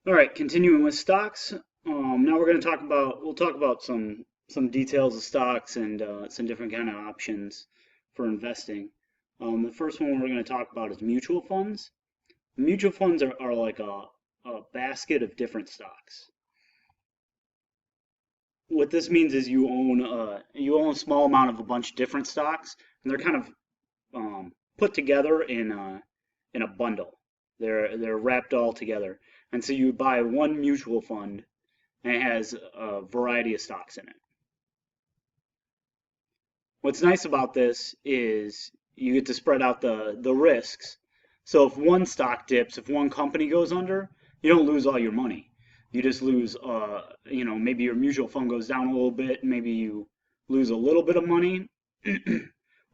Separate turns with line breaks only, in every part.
All right, continuing with stocks. Now we'll talk about some details of stocks and some different kind of options for investing. The first one we're going to talk about is mutual funds. Mutual funds are like a basket of different stocks. What this means is you own a small amount of a bunch of different stocks, and they're kind of put together in a bundle. They're wrapped all together, and so you buy one mutual fund, and it has a variety of stocks in it. What's nice about this is you get to spread out the risks. So if one stock dips, if one company goes under, you don't lose all your money. You just lose, maybe your mutual fund goes down a little bit, maybe you lose a little bit of money,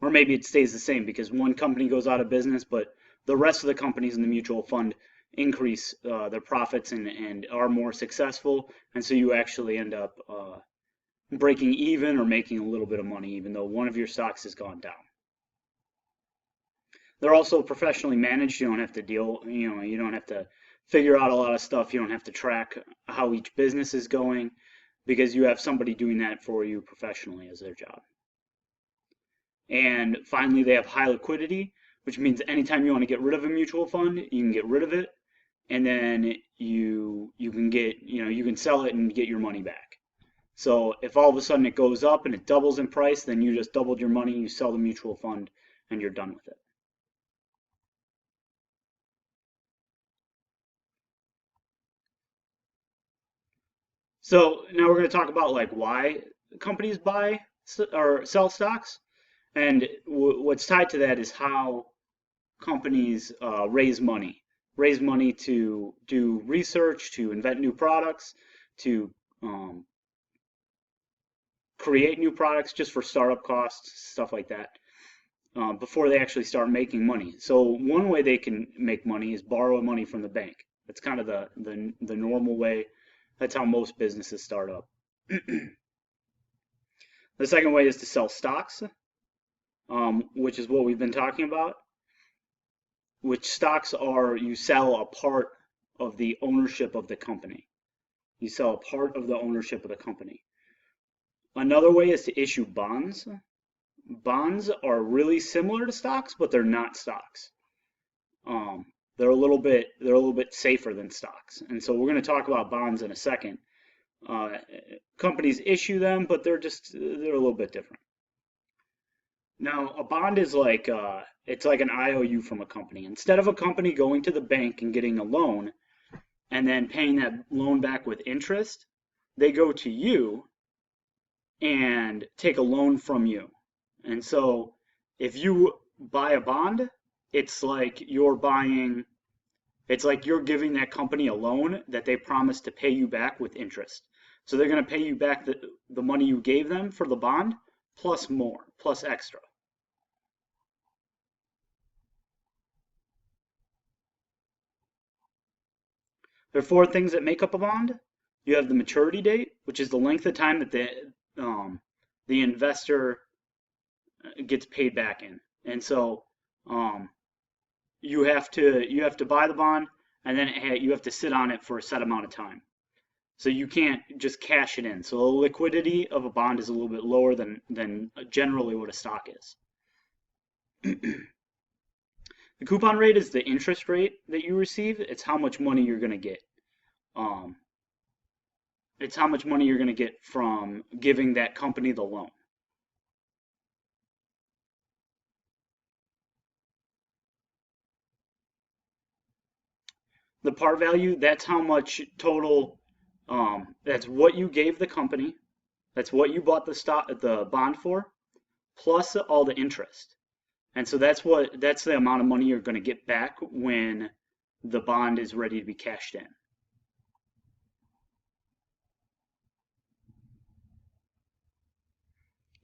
or maybe it stays the same because one company goes out of business, but the rest of the companies in the mutual fund increase their profits and are more successful, and so you actually end up breaking even or making a little bit of money, even though one of your stocks has gone down. They're also professionally managed. You don't have to you don't have to figure out a lot of stuff. You don't have to track how each business is going because you have somebody doing that for you professionally as their job. And finally, they have high liquidity, which means anytime you want to get rid of a mutual fund, you can get rid of it, and then you can you can sell it and get your money back. So if all of a sudden it goes up and it doubles in price, then you just doubled your money, you sell the mutual fund, and you're done with it. So now we're going to talk about like why companies buy or sell stocks, and what's tied to that is how companies raise money to do research, to invent new products, to um, create new products just for startup costs, stuff like that. Before they actually start making money. So one way they can make money is borrow money from the bank. That's kind of the normal way. That's how most businesses start up. The second way is to sell stocks, which is what we've been talking about. Which stocks are you sell a part of the ownership of the company. You sell a part of the ownership of the company. Another way is to issue bonds. Bonds are really similar to stocks, but they're not stocks. They're a little bit safer than stocks, and so we're going to talk about bonds in a second. Uh, Companies issue them, but they're a little bit different. Now, a bond is like it's like an IOU from a company. Instead of a company going to the bank and getting a loan and then paying that loan back with interest, they go to you and take a loan from you. And so, if you buy a bond, it's like you're buying It's like you're giving that company a loan that they promise to pay you back with interest. So they're going to pay you back the money you gave them for the bond plus more, plus extra. There are four things that make up a bond. You have the maturity date, which is the length of time that the investor gets paid back in. And so um, you have to buy the bond and then you have to sit on it for a set amount of time. So you can't just cash it in. So the liquidity of a bond is a little bit lower than generally what a stock is. The coupon rate is the interest rate that you receive. It's how much money you're going to get. Um, it's how much money you're going to get from giving that company the loan. The par value, that's how much total. That's what you gave the company. That's what you bought the bond for, plus all the interest. And so that's the amount of money you're going to get back when the bond is ready to be cashed in.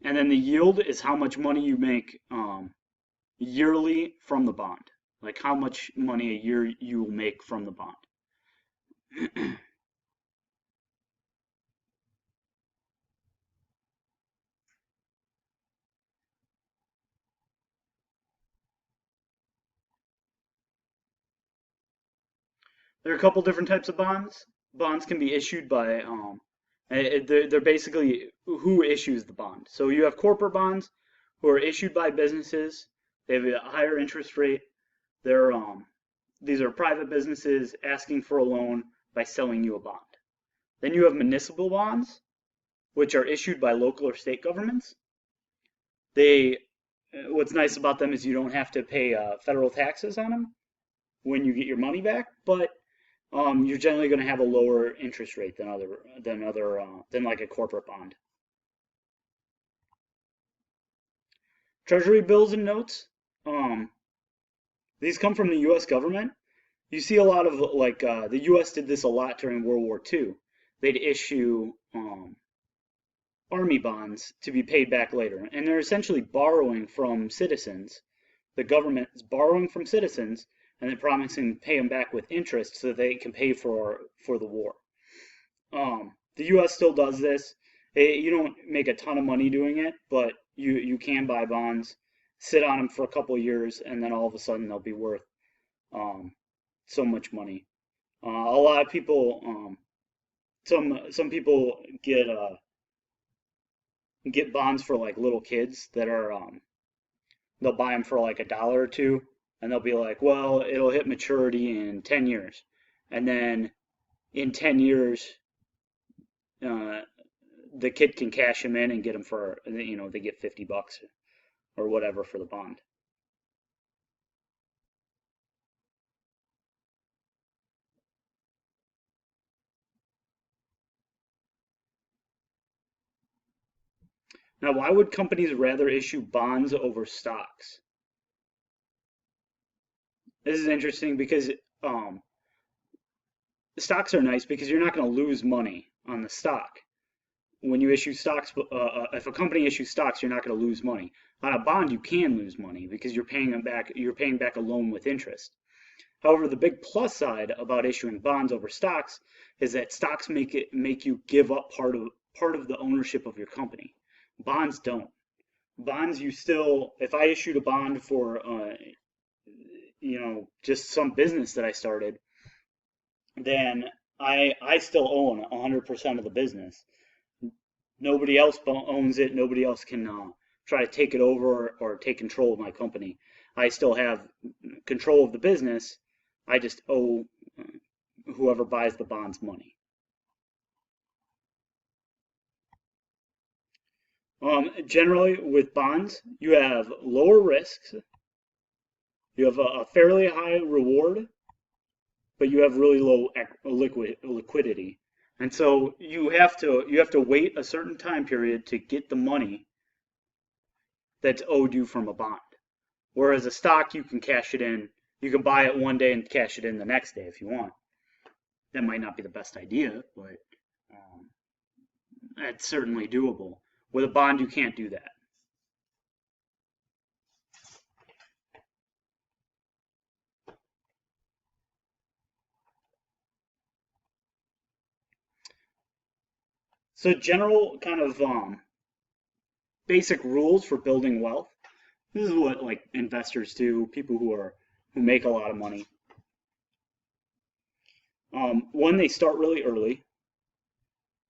And then the yield is how much money you make yearly from the bond, like how much money a year you will make from the bond. There are a couple different types of bonds. Bonds can be issued by, they're basically who issues the bond. So you have corporate bonds who are issued by businesses. They have a higher interest rate. They're, these are private businesses asking for a loan by selling you a bond. Then you have municipal bonds, which are issued by local or state governments. They, what's nice about them is you don't have to pay federal taxes on them when you get your money back, but you're generally going to have a lower interest rate than like a corporate bond. Treasury bills and notes. These come from the U.S. government. You see a lot of like the U.S. did this a lot during World War II. They'd issue army bonds to be paid back later, and they're essentially borrowing from citizens. The government is borrowing from citizens and then promising to pay them back with interest so that they can pay for the war. The U.S. still does this. You don't make a ton of money doing it, but you can buy bonds, sit on them for a couple of years, and then all of a sudden they'll be worth so much money. A lot of people, some people get bonds for like little kids that are they'll buy them for like $1 or $2, and they'll be like, well, it'll hit maturity in 10 years, and then in 10 years, the kid can cash them in and get them for, they get $50 or whatever for the bond. Now, why would companies rather issue bonds over stocks? This is interesting because um, stocks are nice because you're not going to lose money on the stock. When you issue stocks, if a company issues stocks, you're not going to lose money. On a bond, you can lose money because you're paying them back. You're paying back a loan with interest. However, the big plus side about issuing bonds over stocks is that stocks make you give up part of the ownership of your company. Bonds don't. Bonds, you still, if I issued a bond for just some business that I started, then I still own 100% of the business. Nobody else owns it. Nobody else can try to take it over or take control of my company. I still have control of the business. I just owe whoever buys the bonds money. Generally, with bonds, you have lower risks. You have a fairly high reward, but you have really low liquidity. And so you have to wait a certain time period to get the money that's owed you from a bond. Whereas a stock, you can cash it in. You can buy it one day and cash it in the next day if you want. That might not be the best idea, but it's certainly doable. With a bond, you can't do that. So general kind of basic rules for building wealth. This is what like investors do, people who make a lot of money. One, they start really early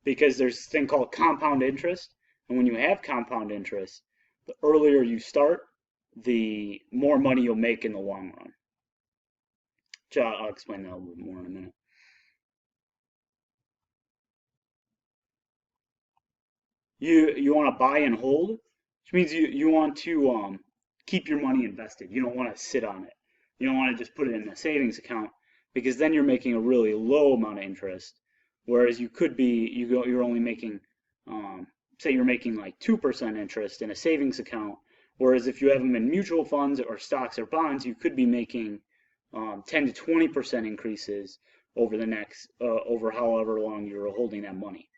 because there's this thing called compound interest, and when you have compound interest, the earlier you start, the more money you'll make in the long run. I'll explain that a little bit more in a minute. You want to buy and hold, which means you want to keep your money invested. You don't want to sit on it. You don't want to just put it in a savings account because then you're making a really low amount of interest. Whereas you're only making, say you're making like 2% interest in a savings account. Whereas if you have them in mutual funds or stocks or bonds, you could be making 10 to 20% increases over however long you're holding that money.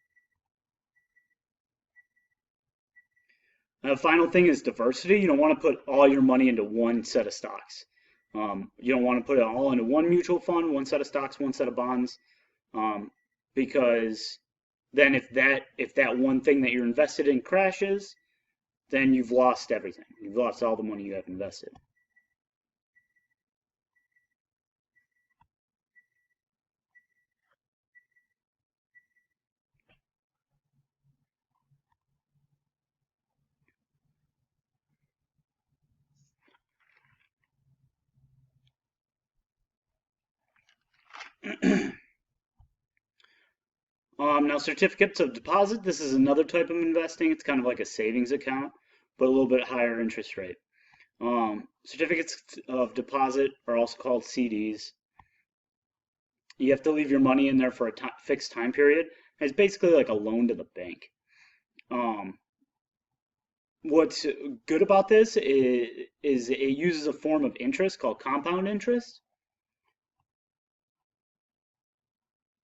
The final thing is diversity. You don't want to put all your money into one set of stocks. You don't want to put it all into one mutual fund, one set of stocks, one set of bonds, because then if that one thing that you're invested in crashes, then you've lost everything. You've lost all the money you have invested. Now, certificates of deposit, this is another type of investing. It's kind of like a savings account, but a little bit higher interest rate. Certificates of deposit are also called CDs. You have to leave your money in there for a fixed time period. It's basically like a loan to the bank. What's good about this is it uses a form of interest called compound interest.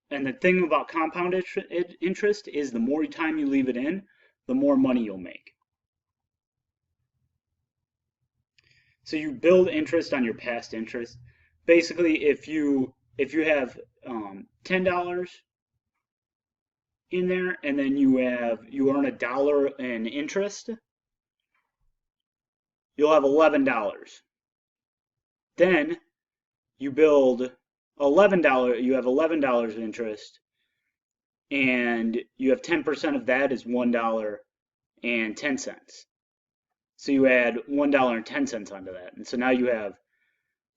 And the thing about compound interest is the more time you leave it in, the more money you'll make. So you build interest on your past interest. Basically, if you have $10 in there and then you earn $1 in interest, you'll have $11. Then you build $11, you have $11 in interest, and you have 10% of that is $1.10. So you add $1.10 onto that, and so now you have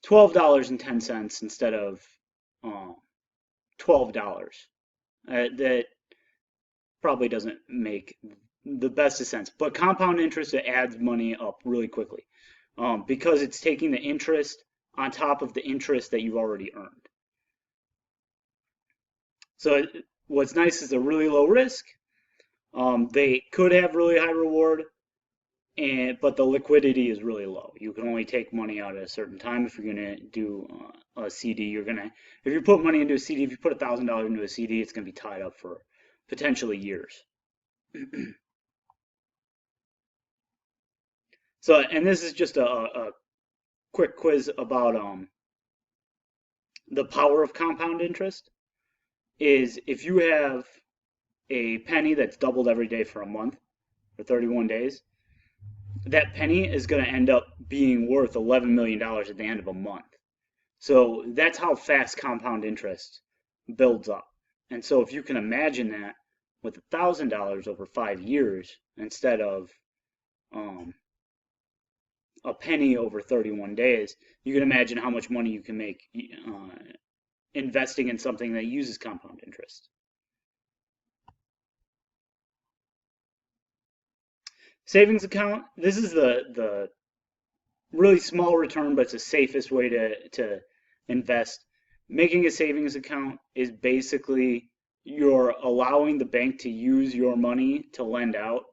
$12.10 instead of $12. That probably doesn't make the best of sense, but compound interest, it adds money up really quickly because it's taking the interest on top of the interest that you've already earned. So what's nice is a really low risk. They could have really high reward, but the liquidity is really low. You can only take money out at a certain time. If you're going to do a CD, if you put money into a CD, if you put $1,000 into a CD, it's going to be tied up for potentially years. So, and this is just a quick quiz about the power of compound interest. Is if you have a penny that's doubled every day for a month, for 31 days, that penny is going to end up being worth $11 million at the end of a month. So that's how fast compound interest builds up. And so if you can imagine that with $1,000 over 5 years instead of a penny over 31 days, you can imagine how much money you can make investing in something that uses compound interest. Savings account, this is the really small return, but it's the safest way to invest. Making a savings account is basically you're allowing the bank to use your money to lend out,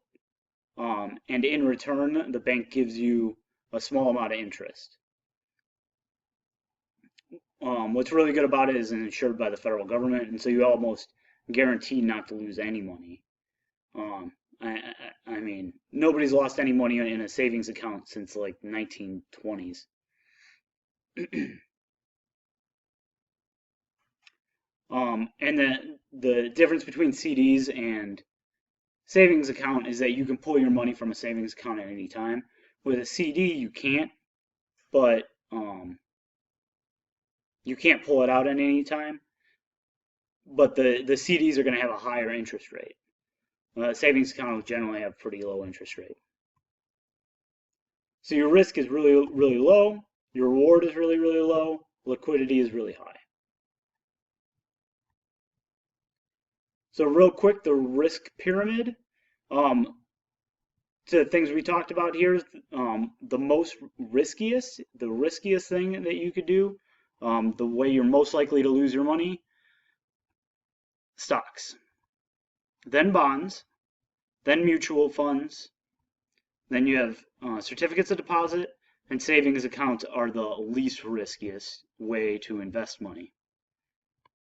and in return, the bank gives you a small amount of interest. What's really good about it is it's insured by the federal government, and so you almost guarantee not to lose any money. I mean, nobody's lost any money in a savings account since like 1920s. And the difference between CDs and savings account is that you can pull your money from a savings account at any time. With a CD, you can't, but you can't pull it out at any time. But the CDs are going to have a higher interest rate. Savings accounts generally have pretty low interest rate. So your risk is really, really low. Your reward is really, really low. Liquidity is really high. So real quick, the risk pyramid. To things we talked about here, the riskiest thing that you could do, the way you're most likely to lose your money, stocks, then bonds, then mutual funds, then you have certificates of deposit, and savings accounts are the least riskiest way to invest money.